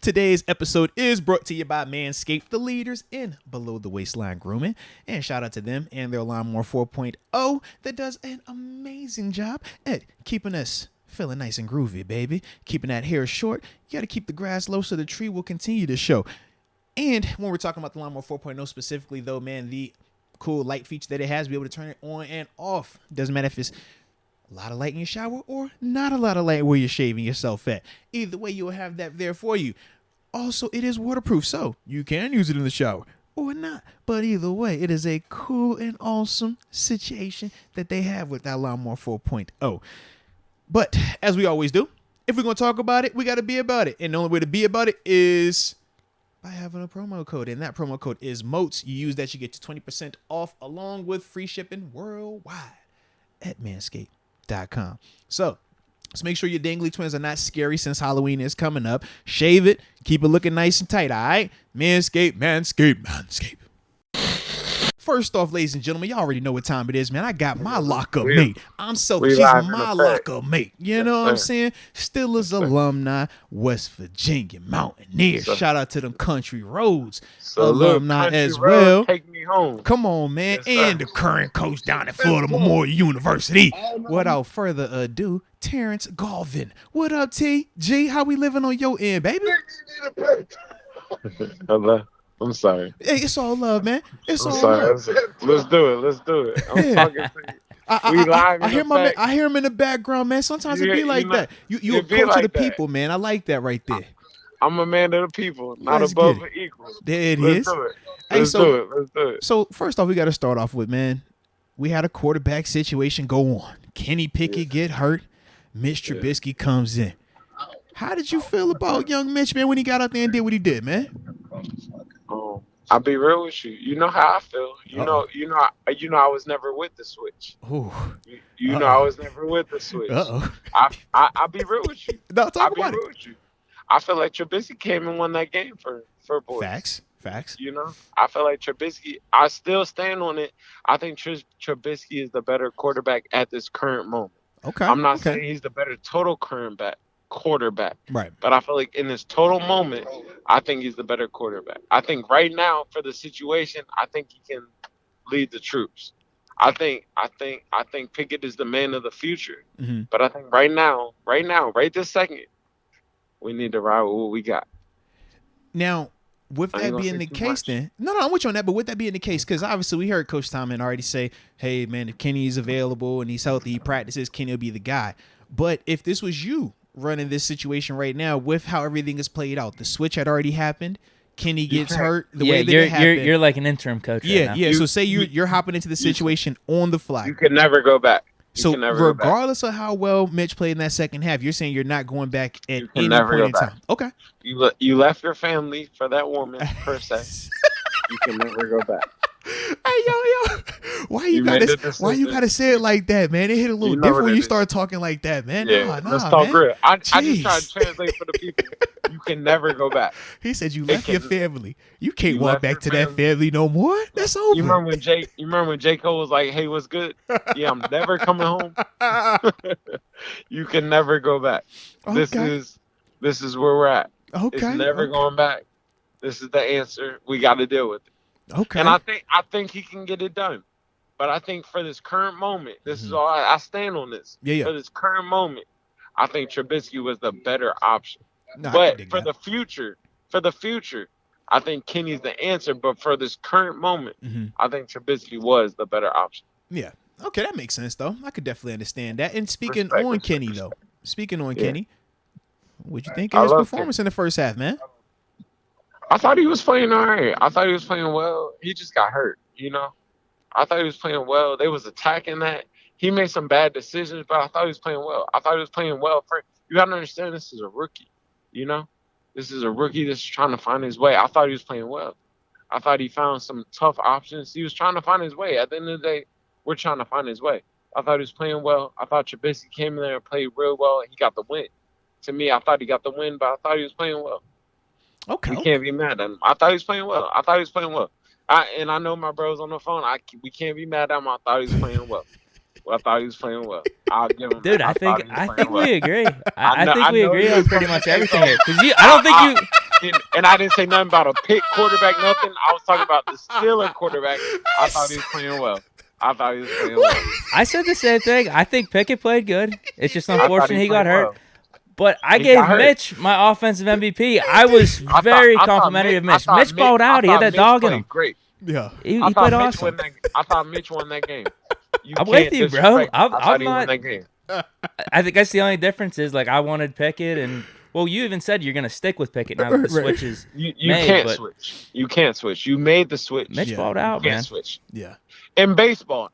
Today's episode is brought to you by Manscaped, the leaders in below the waistline grooming. And shout out to them and their Lawnmower 4.0 that does an amazing job at keeping us feeling nice and groovy, baby. Keeping that hair short. You got to keep the grass low so the tree will continue to show. And when we're talking about the Lawnmower 4.0 specifically, though, man, the cool light feature that it has, be able to turn it on and off. Doesn't matter if it's a lot of light in your shower or not a lot of light where you're shaving yourself at. Either way, you'll have that there for you. Also, it is waterproof, so you can use it in the shower or not. But either way, it is a cool and awesome situation that they have with that Lawnmower 4.0. But as we always do, if we're going to talk about it, we got to be about it. And the only way to be about it is by having a promo code. And that promo code is MOATS. You use that, you get to 20% off along with free shipping worldwide at manscaped.com. So let's make sure your dangly twins are not scary since Halloween is coming up. Shave it. Keep it looking nice and tight, all right? Manscaped, Manscaped, Manscaped. First off, ladies and gentlemen, y'all already know what time it is, man. I got my locker mate. I'm selfish. She's my locker mate. You know what I'm saying? Steelers alumni, West Virginia Mountaineers. Shout out to them country roads alumni as well. Take me home. Come on, man. And the current coach down at Florida Memorial University. Without further ado, Terence Garvin. What up, T? G, how we living on your end, baby? Hello. I'm sorry. Hey, it's all love, man. It's I'm all sorry. love. Let's do it. I'm talking to you. I hear him in the background, man. Sometimes it be like that. You a coach of the people, man. I like that right there. I'm a man of the people, not above or equal. There it is. Let's do it. So first off, we got to start off with, man, we had a quarterback situation go on. Kenny Pickett get hurt. Mitch Trubisky comes in. How did you feel about young Mitch, man, when he got out there and did what he did, man? I'll be real with you. You know how I feel. You know, I was never with the switch. Ooh. You know I was never with the switch. I'll be real with you. No, talk about it. With you. I feel like Trubisky came and won that game for boys. Facts. You know, I feel like Trubisky. I still stand on it. I think Trubisky is the better quarterback at this current moment. Okay. I'm not saying he's the better total quarterback. Right. But I feel like in this total moment, I think he's the better quarterback. I think right now for the situation, I think he can lead the troops. I think Pickett is the man of the future. Mm-hmm. But I think right now, right this second, we need to ride with what we got. Now, with that being the case, then I'm with you on that. But with that being the case, because obviously we heard Coach Tomlin already say, "Hey, man, if Kenny is available and he's healthy, he practices, Kenny will be the guy." But if this was you running this situation right now, with how everything is played out, the switch had already happened. Kenny gets hurt. The way that it happened, you're like an interim coach. Right now. So say you're hopping into the situation on the fly. You can never go back. So regardless of how well Mitch played in that second half, you're saying you're not going back at any point in time. Okay. You left your family for that woman per se. You can never go back. Hey, yo, why you gotta say it like that, man? It hit a little different when you start talking like that, man. Yeah, let's talk real. I just try to translate for the people. You can never go back. He said you left your family. You can't walk back to that family no more. That's over. You remember when J. Cole was like, "Hey, what's good? Yeah, I'm never coming home." You can never go back. Okay. This is where we're at. Okay. It's never going back. This is the answer. We got to deal with it. Okay. And I think he can get it done. But I think for this current moment, this is all I stand on this. Yeah. For this current moment, I think Trubisky was the better option. No, but for the future, I think Kenny's the answer. But for this current moment, I think Trubisky was the better option. Yeah. Okay, that makes sense though. I could definitely understand that. And speaking on Kenny, Kenny, what'd you think of his performance in the first half, man? I thought he was playing all right. I thought he was playing well. He just got hurt, you know. I thought he was playing well. They was attacking that. He made some bad decisions, but I thought he was playing well. You got to understand, this is a rookie, you know. This is a rookie that's trying to find his way. I thought he was playing well. I thought he found some tough options. He was trying to find his way. At the end of the day, we're trying to find his way. I thought he was playing well. I thought Trubisky came in there and played real well. He got the win. To me, I thought he got the win, but I thought he was playing well. Okay. We can't be mad at him. I thought he was playing well. I know my bro's on the phone. We can't be mad at him. I thought he was playing well. I'll give him. Dude, I think we agree. I think we agree on pretty much everything here. Because I don't think didn't say nothing about a Pitt quarterback, nothing. I was talking about the Steelers quarterback. I thought he was playing well. I said the same thing. I think Pickett played good. It's just unfortunate he got hurt. Well. But I gave Mitch my offensive MVP. I was very complimentary of Mitch. Mitch balled out. He had that dog in him. Great. Yeah. He played awesome. I thought Mitch won that game. I'm with you, bro. I'm not. Won that game. I think that's the only difference is, like, I wanted Pickett, and, well, you even said you're going to stick with Pickett now that the switch is You can't switch. You can't switch. You made the switch. Mitch balled out, you man. Can't switch. Yeah. In baseball,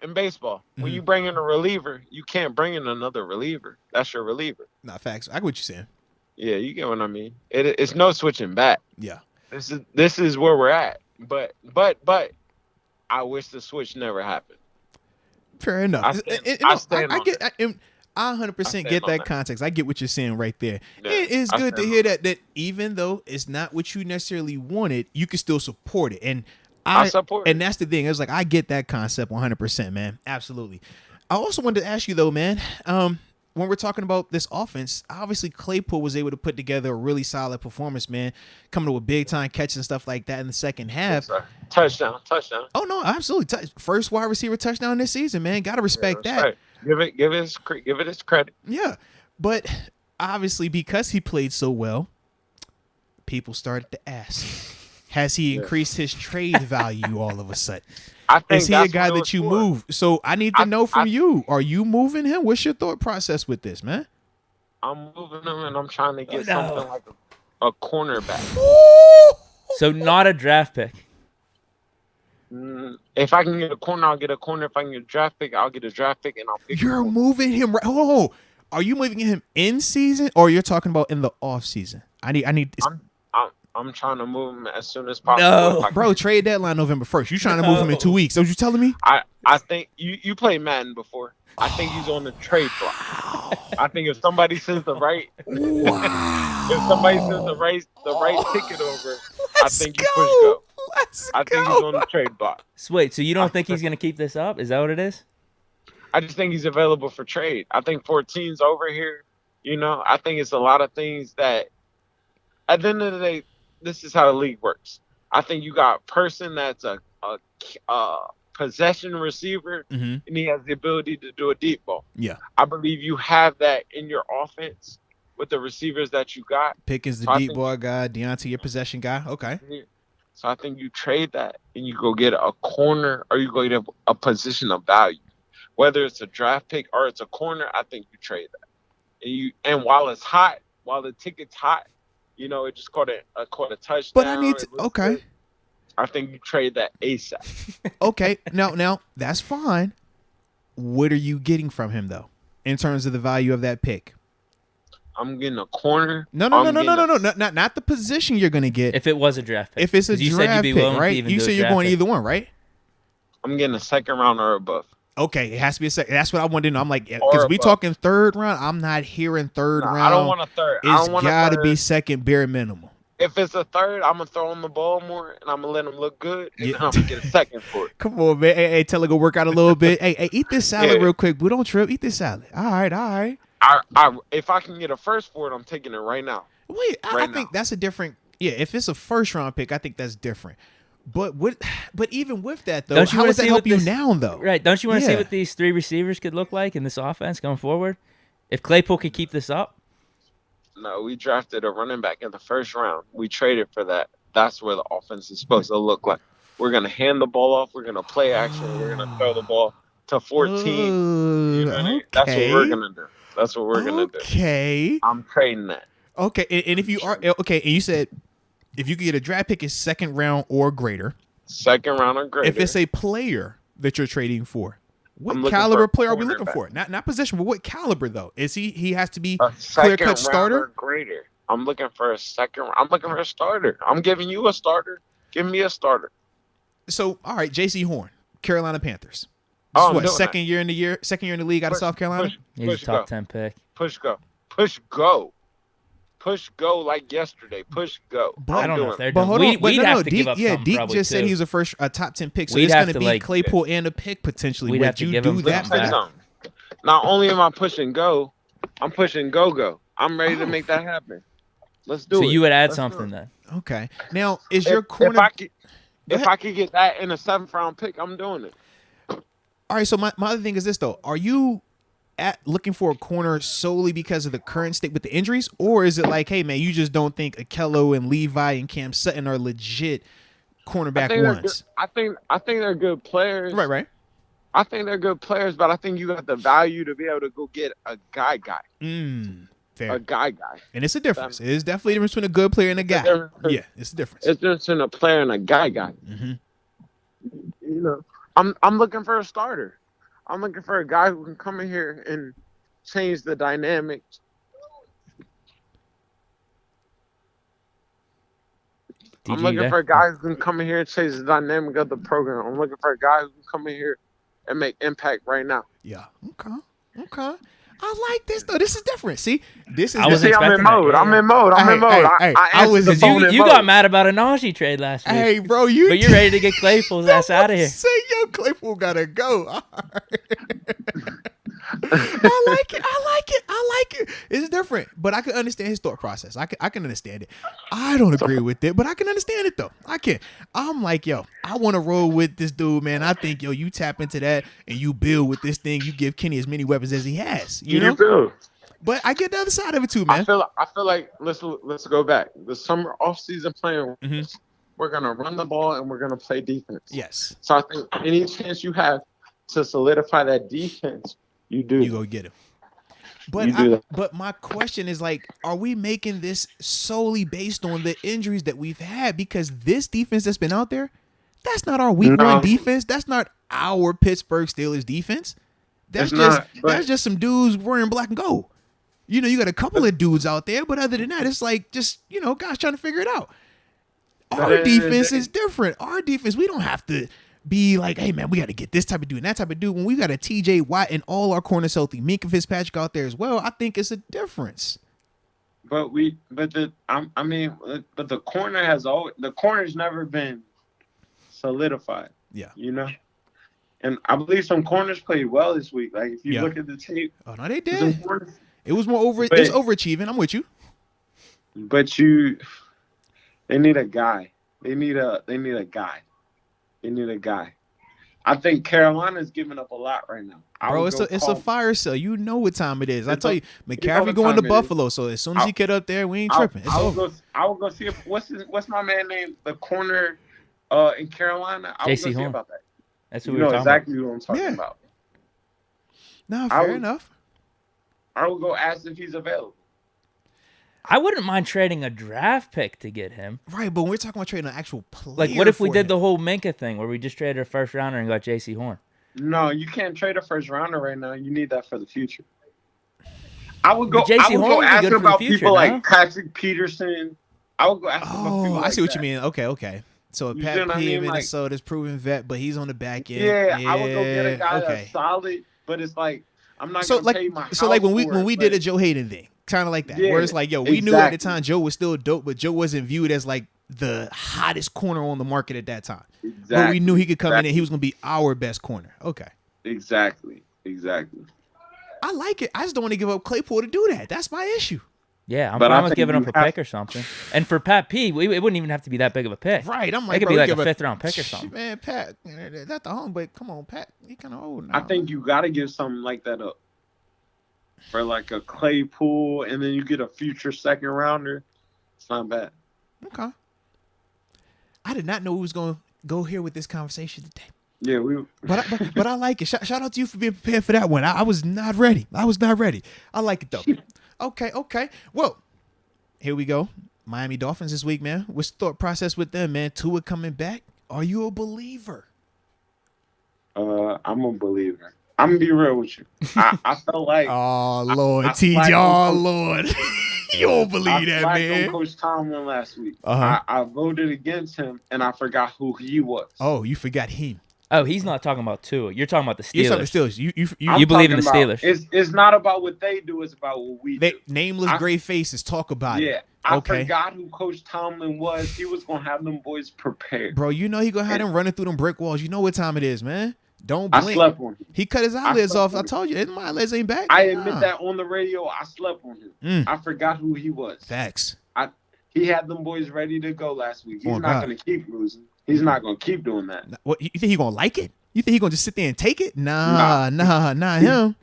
when you bring in a reliever, you can't bring in another reliever. That's your reliever. Not facts. I get what you're saying. Yeah, you get what I mean. It's no switching back. Yeah. This is where we're at. But I wish the switch never happened. Fair enough. I 100% get that context. I get what you're saying right there. Yeah, it is good to hear that even though it's not what you necessarily wanted, you can still support it. And I support it. And that's the thing. It's like I get that concept 100%, man. Absolutely. I also wanted to ask you though, man, when we're talking about this offense, obviously Claypool was able to put together a really solid performance, man, coming to a big time catch and stuff like that in the second half. Touchdown. Oh no, absolutely. First wide receiver touchdown this season, man. Got to respect that. Right. Give it his credit. Yeah. But obviously because he played so well, people started to ask, has he increased his trade value all of a sudden? Is he a guy that you move? So I need to know from you. Are you moving him? What's your thought process with this, man? I'm moving him, and I'm trying to get something like a cornerback. So not a draft pick. If I can get a corner, I'll get a corner. If I can get a draft pick, I'll get a draft pick, and I'll pick. You're moving him right. Oh, are you moving him in season, or you're talking about in the off season? I'm trying to move him as soon as possible. No, bro, trade deadline November 1st. You're trying to move him in 2 weeks. Are you telling me? I think you played Madden before. I think he's on the trade block. I think if somebody sends the right, if somebody sends the right ticket over, I think you push go. I think he's on the trade block. Wait, so you don't think he's going to keep this up? Is that what it is? I just think he's available for trade. I think 14's over here. I think it's a lot of things that, at the end of the day, this is how the league works. I think you got a person that's a possession receiver, and he has the ability to do a deep ball. Yeah. I believe you have that in your offense with the receivers that you got. Pickens, the deep ball guy. Deontay, your possession guy. Okay. So I think you trade that, and you go get a corner, or you go get a position of value. Whether it's a draft pick or it's a corner, I think you trade that. And while it's hot, while the ticket's hot, it just caught a touchdown. But I need to. Okay. Good. I think you trade that ASAP. Okay. Now that's fine. What are you getting from him though, in terms of the value of that pick? I'm getting a corner. No. Not the position you're gonna get. If it was a draft pick. If it's a draft pick, right? You said you're going either one, right? I'm getting a second round or above. Okay, it has to be a second. That's what I wanted to know. I'm like, because we talking third round. I'm not hearing third round. I don't want a third. It's got to be second, bare minimum. If it's a third, I'm gonna throw him the ball more, and I'm gonna let him look good, and then I'm gonna get a second for it. Come on, man. Hey, tell her go work out a little bit. Hey, eat this salad real quick, but don't trip. Eat this salad. All right. If I can get a first for it, I'm taking it right now. Wait, I think that's a different. Yeah, if it's a first round pick, I think that's different. But even with that though, how does that help you now though? Right? Don't you want to see what these three receivers could look like in this offense going forward? If Claypool could keep this up. No, we drafted a running back in the first round. We traded for that. That's where the offense is supposed to look like. We're gonna hand the ball off. We're gonna play action. We're gonna throw the ball to 14. Okay. That's what we're gonna do. That's what we're gonna do. Okay. I'm trading that. Okay, and if you are okay, and you said if you could get a draft pick, it's second round or greater. Second round or greater. If it's a player that you're trading for, what caliber player are we looking for? Not position, but what caliber though? Is he has to be a clear-cut starter? Or greater. I'm looking for a second. I'm looking for a starter. I'm giving you a starter. Give me a starter. So, all right, J.C. Horn, Carolina Panthers. Second year in the league out of South Carolina? He's a top 10 pick. Push go like yesterday. Push go. But I don't know if they're doing. But hold on. We'd have to give up something Deke probably just said he was a top 10 pick, so it's going to be Claypool and a pick potentially. We'd have to give him that for that? Not only am I pushing go, I'm pushing go. I'm ready to make that happen. Let's do it. So you would add something then? Okay. Now, is your corner? If I could get that in a 7th round pick, I'm doing it. All right. So my other thing is this though: are you looking for a corner solely because of the current state with the injuries, or is it like, hey man, you just don't think Akello and Levi and Cam Sutton are legit cornerback ones? I think they're good players. Right. I think they're good players, but I think you got the value to be able to go get a guy. Fair. A guy. And it's a difference. It is definitely a difference between a good player and a guy. Yeah, it's a difference. It's a difference between a player and a guy. Mm-hmm. You know, I'm looking for a starter. I'm looking for a guy who can come in here and change the dynamics. I'm looking for a guy who can come in here and change the dynamic of the program. I'm looking for a guy who can come in here and make impact right now. Yeah. Okay. I like this though. This is different. See, this is. I'm in mode. I'm in mode. I was. You got mad about a Najee trade last week. Hey, bro, but you're ready to get Claypool's ass out of here. Say, yo, Claypool gotta go. All right. I like it. It's different, but I can understand his thought process. I can understand it. I don't agree with it, but I can understand it though. I can. I'm like, yo, I want to roll with this dude, man. I think, yo, you tap into that and you build with this thing. You give Kenny as many weapons as he has. You know. Do. But I get the other side of it too, man. I feel like let's go back. The summer off-season plan. Mm-hmm. We're gonna run the ball and we're gonna play defense. Yes. So I think any chance you have to solidify that defense, you do. You go get him. But my question is, like, are we making this solely based on the injuries that we've had? Because this defense that's been out there, that's not our week one defense. That's not our Pittsburgh Steelers defense. That's just some dudes wearing black and gold. You know, you got a couple of dudes out there, but other than that, it's like just, you know, guys trying to figure it out. Our defense is different. Our defense, we don't have to be like, hey man, we got to get this type of dude and that type of dude. When we got a TJ Watt and all our corners healthy, Minkah Fitzpatrick out there as well, I think it's a difference. But the corner's never been solidified. Yeah, you know. And I believe some corners played well this week. Like if you look at the tape, oh no, they did. It was more it's overachieving. I'm with you. But they need a guy. They need a guy. I think Carolina's giving up a lot right now. Bro, it's a fire sale. You know what time it is. I tell you, McCaffrey going to Buffalo. So as soon as he get up there, we ain't tripping. It's over. I will go see what's my man name? The corner in Carolina. I will go see about that. That's what we were talking exactly what I'm talking about. No, fair enough. I will go ask if he's available. I wouldn't mind trading a draft pick to get him. Right, but we're talking about trading an actual player. Like, what if we did the whole Minkah thing where we just traded a first rounder and got J.C. Horn? No, you can't trade a first rounder right now. You need that for the future. I would go ask about people like Patrick Peterson. I would go ask about people like I see what you mean. Okay. So Pat P in Minnesota's proven vet, but he's on the back end. Yeah, I would go get a guy that's solid, but it's like I'm not gonna pay my house. So like when we did a Joe Hayden thing, kind of like that, where it's like, yo, we knew at the time Joe was still dope, but Joe wasn't viewed as like the hottest corner on the market at that time. Exactly. But we knew he could come in and he was gonna be our best corner. Okay. Exactly. I like it. I just don't want to give up Claypool to do that. That's my issue. Yeah, I'm fine with giving up a pick or something. And for Pat P, it wouldn't even have to be that big of a pick. Right. I'm like, it could be like a 5th round pick or something. Man, Pat, that's the home, but come on, Pat, he kind of old now. I think you got to give something like that up for like a Claypool, and then you get a future second rounder. It's not bad. Okay. I did not know we was going to go here with this conversation today. Yeah, but I like it. Shout out to you for being prepared for that one. I was not ready. I like it though. Okay. Well, here we go. Miami Dolphins this week, man. What's the thought process with them, man? Tua coming back. Are you a believer? I'm a believer. I'm gonna be real with you. I felt like, oh Lord, TJ, oh Lord, you don't believe that, man. On Coach Tomlin last week. I voted against him, and I forgot who he was. Oh, you forgot him. Oh, he's not talking about Tua. You're talking about the Steelers. You're talking about the Steelers. You believe in the Steelers. It's not about what they do. It's about what we do. Nameless gray faces talk about it. Yeah, I forgot who Coach Tomlin was. He was going to have them boys prepared. Bro, you know he going to have them running through them brick walls. You know what time it is, man. Don't blink. I slept on him. He cut his eyelids off. I told you, my eyelids ain't back. I admit that on the radio. I slept on him. I forgot who he was. Facts. He had them boys ready to go last week. He's Oh, not God. going to keep losing. He's not going to keep doing that. What, you think he gonna like it? You think he gonna just sit there and take it? Nah, not him.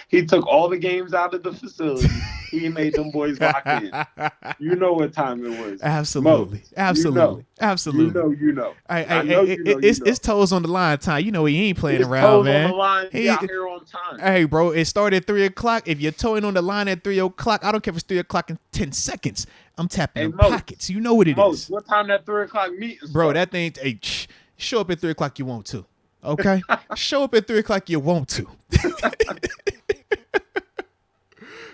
He took all the games out of the facility. He made them boys lock in. You know what time it was. Absolutely. Most. Absolutely. You Absolutely. know. I know it's toes on the line time. You know he ain't playing It's around, toes man. on the line. He- He out here on time. Hey, bro, it started at 3:00. If you're towing on the line at 3:00, I don't care if it's 3:00 in 10 seconds. I'm tapping Hey, them Mo. pockets. You know what it Most, is. what time that 3:00 meeting Bro, start? that thing, hey, show up at 3:00 you want to. Okay? Show up at 3:00 you want to.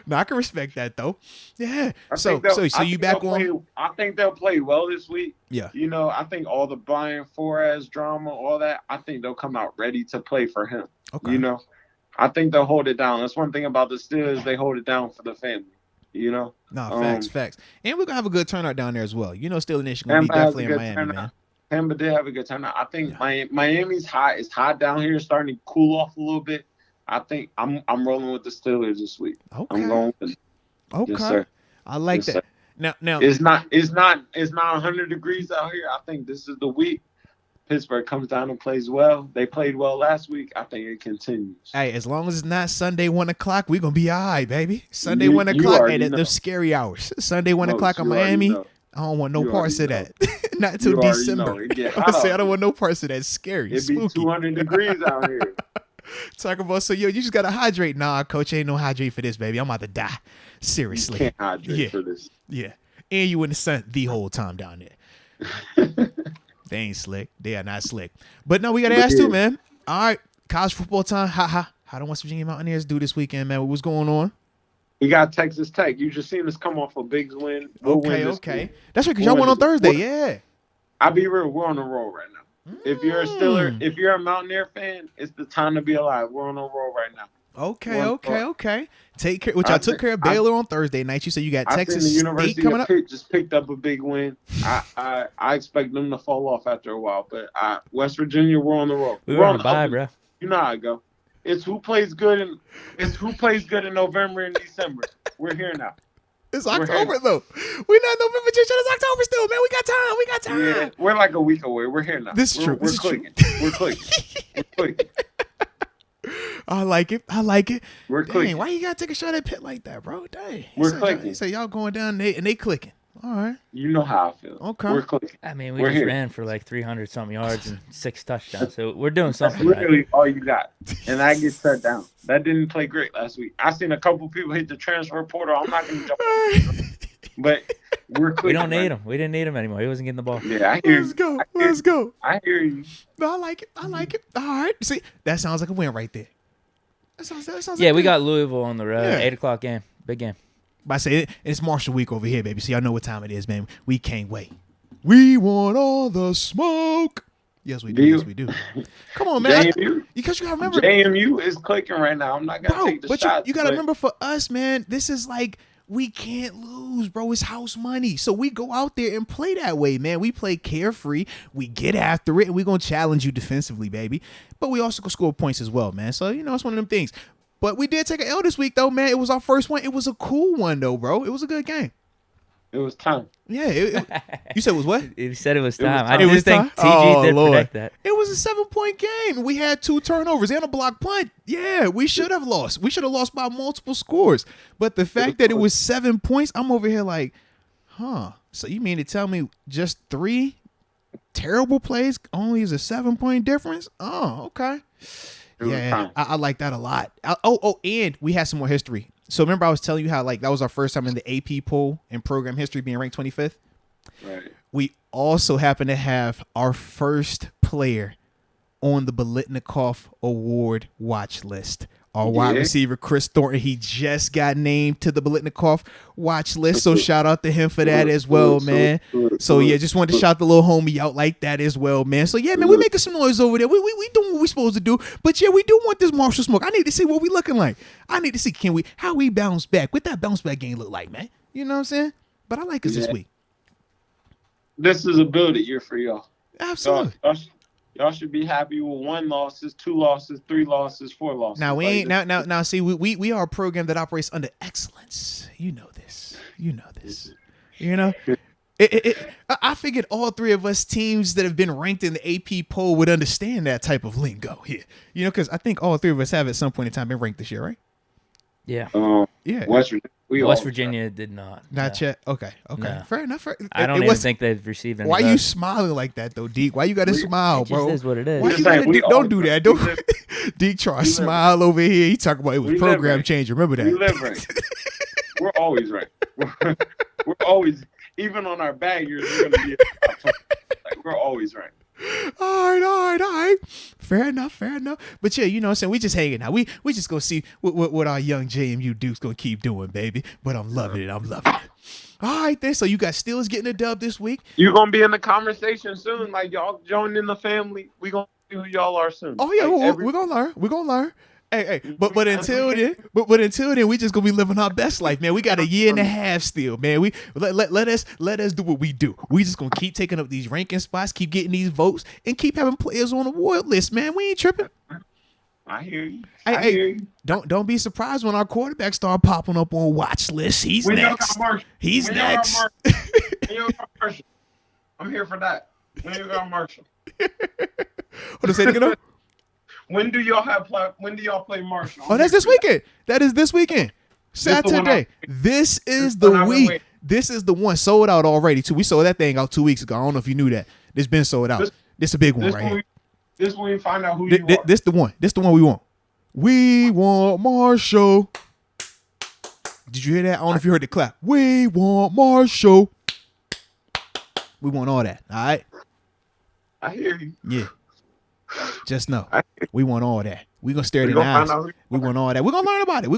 No, I can respect that though. Yeah. So you back on? I think they'll play well this week. Yeah. You know, I think all the Brian Flores drama, all that, I think they'll come out ready to play for him. Okay. You know, I think they'll hold it down. That's one thing about the Steelers; they hold it down for the family. You know. No, facts. And we're gonna have a good turnout down there as well. You know, Steelers Nation gonna be definitely in Miami, man. Tampa did have a good turnout. I think Miami's hot. It's hot down here, starting to cool off a little bit. I think I'm rolling with the Steelers this week. Okay. I'm going with it. Okay. Yes, sir. I like Yes, that. sir. Now It's not 100 degrees out here. I think this is the week Pittsburgh comes down and plays well. They played well last week. I think it continues. hey, as long as it's not Sunday 1:00, we're gonna be all right, baby. Sunday You 1:00, already hey, know. those scary hours. Sunday 1:00 in Most, you already Miami. know. I don't want no You parts of already that. Not until You already December. know. It get I hot say I out don't want no parts of that. Scary, It be spooky. 200 degrees out here. Talk about you just gotta hydrate. Nah, coach, ain't no hydrate for this, baby. I'm about to die. Seriously. Can't hydrate Yeah. for this. Yeah. And you in the sun the whole time down there. They ain't slick. They are not slick. But no, we got to ask too, man. All right. College football time. How do West Virginia Mountaineers do this weekend, man? What's going on? We got Texas Tech. You just seen us come off a big win. We'll win this Okay. week. That's right, because We'll y'all won win on this- Thursday. Yeah. I'll be real. We're on a roll right now. If you're a Steeler, if you're a Mountaineer fan, it's the time to be alive. We're on a roll right now. Okay. Take care. Which I took care of Baylor on Thursday night. You said you got I Texas think the State University coming of up. Pitt just picked up a big win. I expect them to fall off after a while, but West Virginia, we're on the roll. We We're were on on the bye, up. bro. You know how I go. It's who plays good in November and December. We're here now. It's We're October here. though. We're not November just yet. It's October still, man. We got time. Yeah, we're like a week away. We're here now. This is true. We're This is true. clicking. We're clicking. We're clicking. I like it. We're Dang, clicking. why you gotta take a shot at Pitt like that, bro? Dang. We're clicking. So y'all going down and they clicking. All right. You know how I feel. Okay. We're clicking. I mean, we We're just here. ran for like 300 something yards and 6 touchdowns, so we're doing That's something right. literally all you got. And that gets shut down. That didn't play great last week. I seen a couple people hit the transfer portal. I'm not going to jump on but we're clicking. We don't need him. We didn't need him anymore. He wasn't getting the ball. Yeah, I hear Let's you. go. I hear Let's you. go. I hear you. No, I like it. All right. See, that sounds like a win right there. That sounds Yeah, like we a- got Louisville on the road. Yeah. 8 o'clock game. Big game. But I say it's Marshall week over here, baby. So y'all know what time it is, man. We can't wait. We want all the smoke. Yes, we do. Do you? Yes, we do. Come on, man. JMU, Because you gotta remember, JMU is clicking right now. I'm not going to bro. take the But shot. you gotta remember, for us, man, this is like we can't lose, bro. It's house money, so we go out there and play that way, man. We play carefree. We get after it, and we gonna challenge you defensively, baby. But we also can score points as well, man. So you know, it's one of them things. But we did take an L this week, though, man. It was our first one. It was a cool one, though, bro. It was a good game. It was time. Yeah. You said it was what? He said it was It was time. time. I It do was think time? TG Oh, did Lord. predict that. It was a 7-point game. We had 2 turnovers and a block punt. Yeah, we should have lost. We should have lost by multiple scores. But the fact that it was 7 points, I'm over here like, huh. So you mean to tell me just 3 terrible plays only is a 7-point difference? Oh, okay. It was Yeah, time. I like that a lot. And we had some more history. So remember I was telling you how like that was our first time in the AP poll in program history being ranked 25th? Right. We also happen to have our first player on the Biletnikoff Award watch list. Our wide Yeah. receiver, Chris Thornton, he just got named to the Biletnikoff watch list. So shout out to him for that as well, man. So yeah, just wanted to shout the little homie out like that as well, man. So yeah, man, we're making some noise over there. We doing what we supposed to do. But yeah, we do want this Marshall smoke. I need to see what we looking like. I need to see how we bounce back. What that bounce back game look like, man? You know what I'm saying? But I like us this Yeah. week. This is a build-it year for y'all. Absolutely. Y'all should be happy with 1 losses, 2 losses, 3 losses, 4 losses. Now we Like ain't this. now see we are a program that operates under excellence. You know this. You know, I figured all three of us teams that have been ranked in the AP poll would understand that type of lingo here. You know, because I think all three of us have at some point in time been ranked this year, right? Yeah. Yeah. West Virginia did not. Not yet. Okay. No. Fair enough. I don't even think they've received any. Why you smiling like that though, Deke? Why you got to smile, bro? It is what it is. Why you don't do that. Don't Deke try to smile over here. He talking about it was program change. Remember that. We live right. We're always right. We're always, even on our bad years, we're gonna be like we're always right. All right. Fair enough. But yeah, you know what I'm saying? We just hanging out. We just gonna see what our young JMU Duke's gonna keep doing, baby. But I'm loving it. All right, then. So you got Steelers getting a dub this week. You're gonna be in the conversation soon. Like y'all join in the family. We gonna see who y'all are soon. Oh yeah, like we're gonna learn. Hey, but until then, we just gonna be living our best life, man. We got a year and a half still, man. We let us do what we do. We just gonna keep taking up these ranking spots, keep getting these votes, and keep having players on the award list, man. We ain't tripping. I hear you. Hey, don't be surprised when our quarterbacks start popping up on watch lists. He's next. I'm here for that. When you got Marshall. What to say again? When do y'all play Marshall? Oh, that's this weekend. That is this weekend. Saturday. This is the week. This is the one sold out already too. We sold that thing out 2 weeks ago. I don't know if you knew that. It's been sold out. This is a big one right here. This when we find out who you are. This the one. This the one we want. We want Marshall. Did you hear that? I don't know if you heard the clap. We want Marshall. We want all that. All right. I hear you. Yeah. Just know, we want all that. We gonna stare at the eyes. We want all that. We gonna learn about it.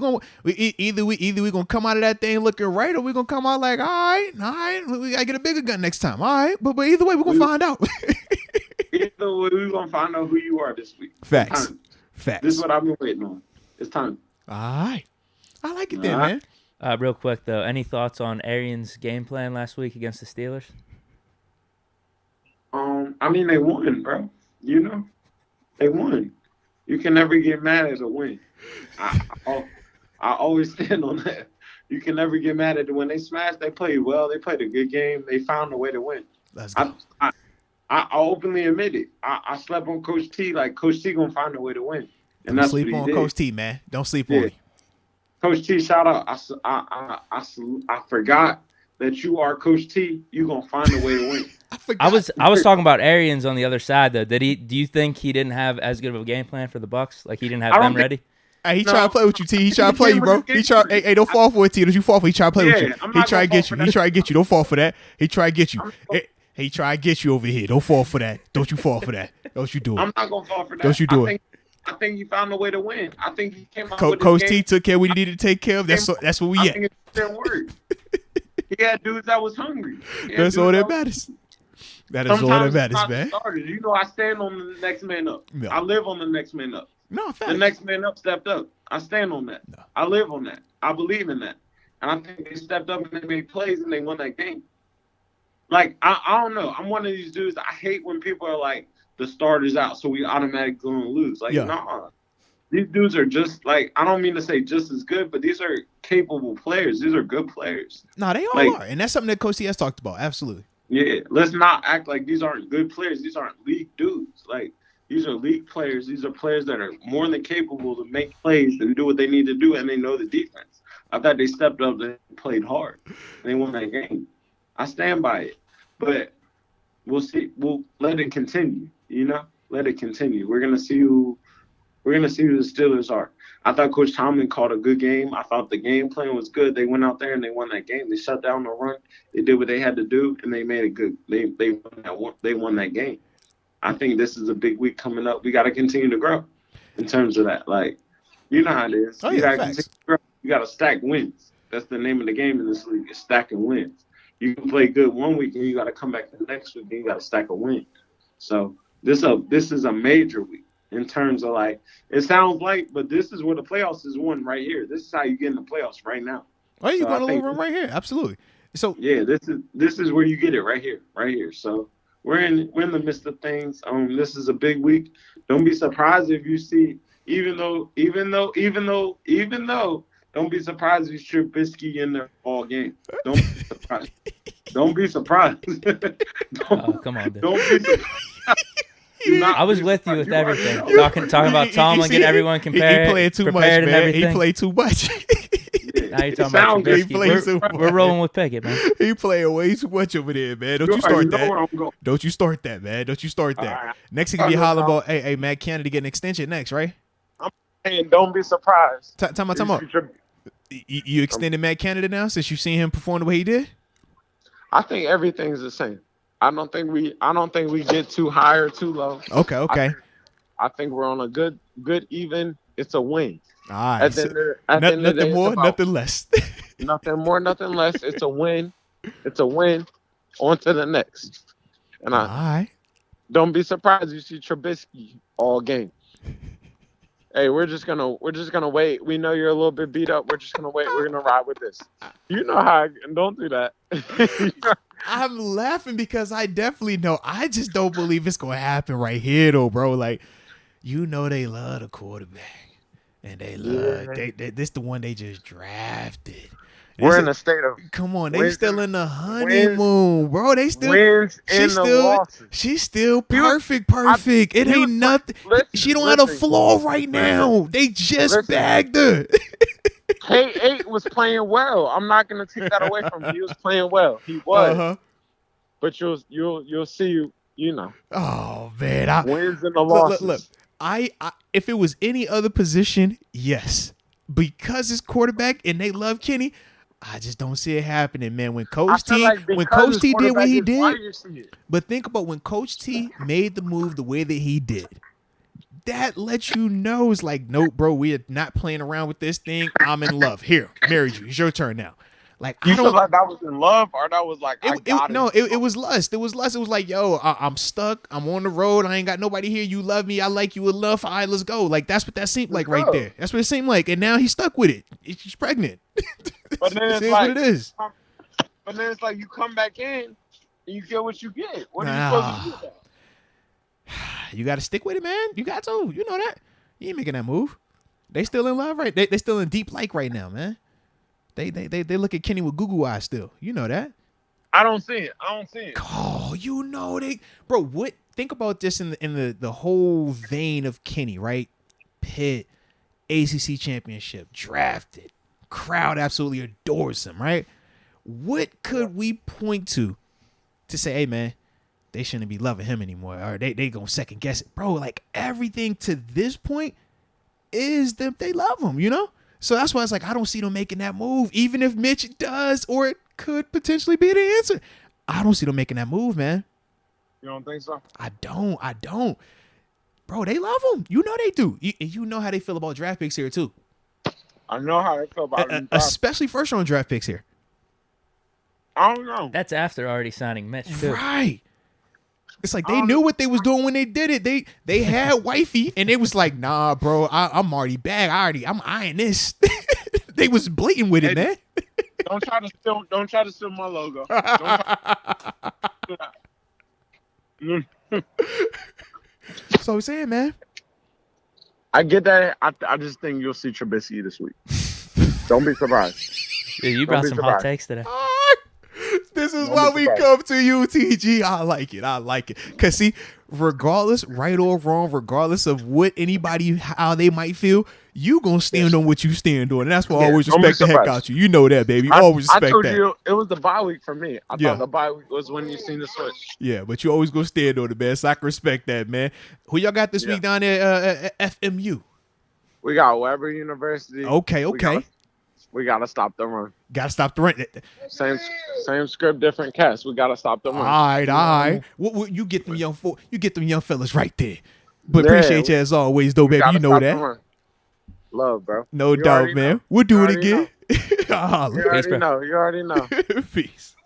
Either we gonna come out of that thing looking right, or we gonna come out like, all right. We gotta get a bigger gun next time. All right, but either way, we gonna find out. Either way, we gonna find out who you are this week. Facts. This is what I've been waiting on. It's time. All right, I like it then, man. Real quick though, any thoughts on Arians' game plan last week against the Steelers? I mean, they won, bro. You know. They won. You can never get mad at a win. I always stand on that. You can never get mad at it. When they smashed, they played well. They played a good game. They found a way to win. Let's go. I openly admit it. I slept on Coach T. Like, Coach T going to find a way to win. And Don't sleep on Coach T, man. Don't sleep on him. Coach T, shout out. I forgot that you are Coach T. You going to find a way to win. I was talking about Arians on the other side though. Do you think he didn't have as good of a game plan for the Bucs? Like he didn't have them ready? Hey, he trying to play with you, T. He trying to play you, bro. Hey, don't fall for it, T. Don't you fall for it. He trying to play with you. He trying to get you. He trying to get you. Don't fall for that. He trying to get you. He trying to get you over here. Don't fall for that. Don't you fall for that. Don't you do it. I'm not going to fall for that. Don't you do it. I think he found a way to win. I think he came out with Coach T took care of what he needed to take care of. That's what we at. I think it didn't work. He had dudes that was hungry. That's all that matters. That is all that matters, man. You know, I stand on the next man up. No. I live on the next man up. No, fact. The next man up stepped up. I stand on that. No. I live on that. I believe in that. And I think they stepped up and they made plays and they won that game. Like, I don't know. I'm one of these dudes. I hate when people are like, the starter's out, so we automatically going to lose. Like, nah. These dudes are just, like, I don't mean to say just as good, but these are capable players. These are good players. No, they all are. And that's something that Coach T has talked about. Absolutely. Yeah, let's not act like these aren't good players. These aren't league dudes. Like, these are league players. These are players that are more than capable to make plays and do what they need to do, and they know the defense. I thought they stepped up and played hard. And they won that game. I stand by it. But we'll see. We'll let it continue, you know? Let it continue. We're gonna see who the Steelers are. I thought Coach Tomlin called a good game. I thought the game plan was good. They went out there and they won that game. They shut down the run. They did what they had to do, and they made it good. They won that game. I think this is a big week coming up. We got to continue to grow in terms of that. Like, you know how it is. Oh, you yeah, got to continue to grow. You got to stack wins. That's the name of the game in this league, is stacking wins. You can play good one week, and you got to come back the next week, and you got to stack a win. So this is a major week in terms of, like, it sounds like, but this is where the playoffs is won right here. This is how you get in the playoffs right now. Oh, you're going to little room right here. Absolutely. So yeah, this is where you get it right here. So we're in the midst of things. This is a big week. Don't be surprised if you see, even though Don't be surprised if Trubisky in there all game. Don't be surprised. Don't be surprised. Come on, dude. Don't be surprised. I was with you with everything. Talking about Tomlin, getting everyone compared. He playing too much, and man. everything. He played too much. Now you're talking about Trubisky. We're rolling with Pickett, man. He playing way too much over there, man. Don't you start that. Don't you start that, man. Don't you start that. Right. Next he could be hollering about, hey, Matt Canada getting an extension next, right? I'm saying don't be surprised. Time out. You extended Matt Canada now since you've seen him perform the way he did? I think everything's the same. I don't think we get too high or too low. Okay. I think we're on a good even. It's a win. All right. Nothing more, nothing less. Nothing more, nothing less. It's a win. It's a win. On to the next. And all right. Don't be surprised you see Trubisky all game. Hey, we're just gonna wait. We know you're a little bit beat up. We're just gonna wait. We're gonna ride with this. You know how? Don't do that. I'm laughing because I definitely know. I just don't believe it's gonna happen right here, though, bro. Like, you know, they love the quarterback, and they love this the one they just drafted. We're in a state of come on. They still in the honeymoon, bro. They still wins and the losses. She's still perfect. It ain't nothing. She don't have a flaw right now. They just bagged her. K8 was playing well. I'm not gonna take that away from him. He was playing well. He was. But you'll see. You know. Oh man, wins and the losses. Look. I if it was any other position, yes. Because it's quarterback and they love Kenny. I just don't see it happening, man. When Coach T did what he did, but think about when Coach T made the move the way that he did. That lets you know it's like, nope, bro, we are not playing around with this thing. I'm in love. Here, married you. It's your turn now. Like, you feel like that was in love, or that was like it was lust. It was lust. It was like, yo, I'm stuck. I'm on the road. I ain't got nobody here. You love me. I like you enough. All right, let's go. Like, that's what that seemed like right there. That's what it seemed like. And now he's stuck with it. She's pregnant. But then it's like, what it is. But then it's like you come back in and you get what you get. What are you supposed to do with that? You got to stick with it, man. You got to. You know that. You ain't making that move. They still in love, right? They still in deep like right now, man. They look at Kenny with Google eyes still. You know that. I don't see it. Oh, you know they, bro. What? Think about this in the whole vein of Kenny, right? Pitt, ACC championship, drafted, crowd absolutely adores him, right? What could we point to say, hey man, they shouldn't be loving him anymore, or they gonna second guess it, bro? Like everything to this point is that they love him, you know. So that's why it's like I don't see them making that move, even if Mitch does, or it could potentially be the answer. I don't see them making that move, man. You don't think so? I don't. Bro, they love him. You know they do. You know how they feel about draft picks here, too. I know how they feel about it. Especially first-round draft picks here. I don't know. That's after already signing Mitch, too. Right. It's like they knew what they was doing when they did it. They had wifey, and they was like, nah, bro, I'm already back. I'm eyeing this. They was blatant with it, man. Don't try to steal my logo. So I'm saying, man. I get that. I just think you'll see Trubisky this week. Don't be surprised. Dude, you brought some hot takes today. This is why we come to UTG. I like it. Because, see, regardless, right or wrong, regardless of what anybody, how they might feel, you going to stand on what you stand on. And that's why I always respect the heck out you. You know that, baby. You always respect that. I told you, it was the bye week for me. I thought the bye week was when you seen the switch. Yeah, but you always going to stand on it, man. So I can respect that, man. Who y'all got this week down there at FMU? We got Weber University. Okay. We gotta stop the run. Gotta stop the run. Same script, different cast. We gotta stop the run. All right. You get them young fellas right there. But appreciate you as always, though, baby. You know that. Love, bro. No doubt, man. We'll do it again. You already know. Peace.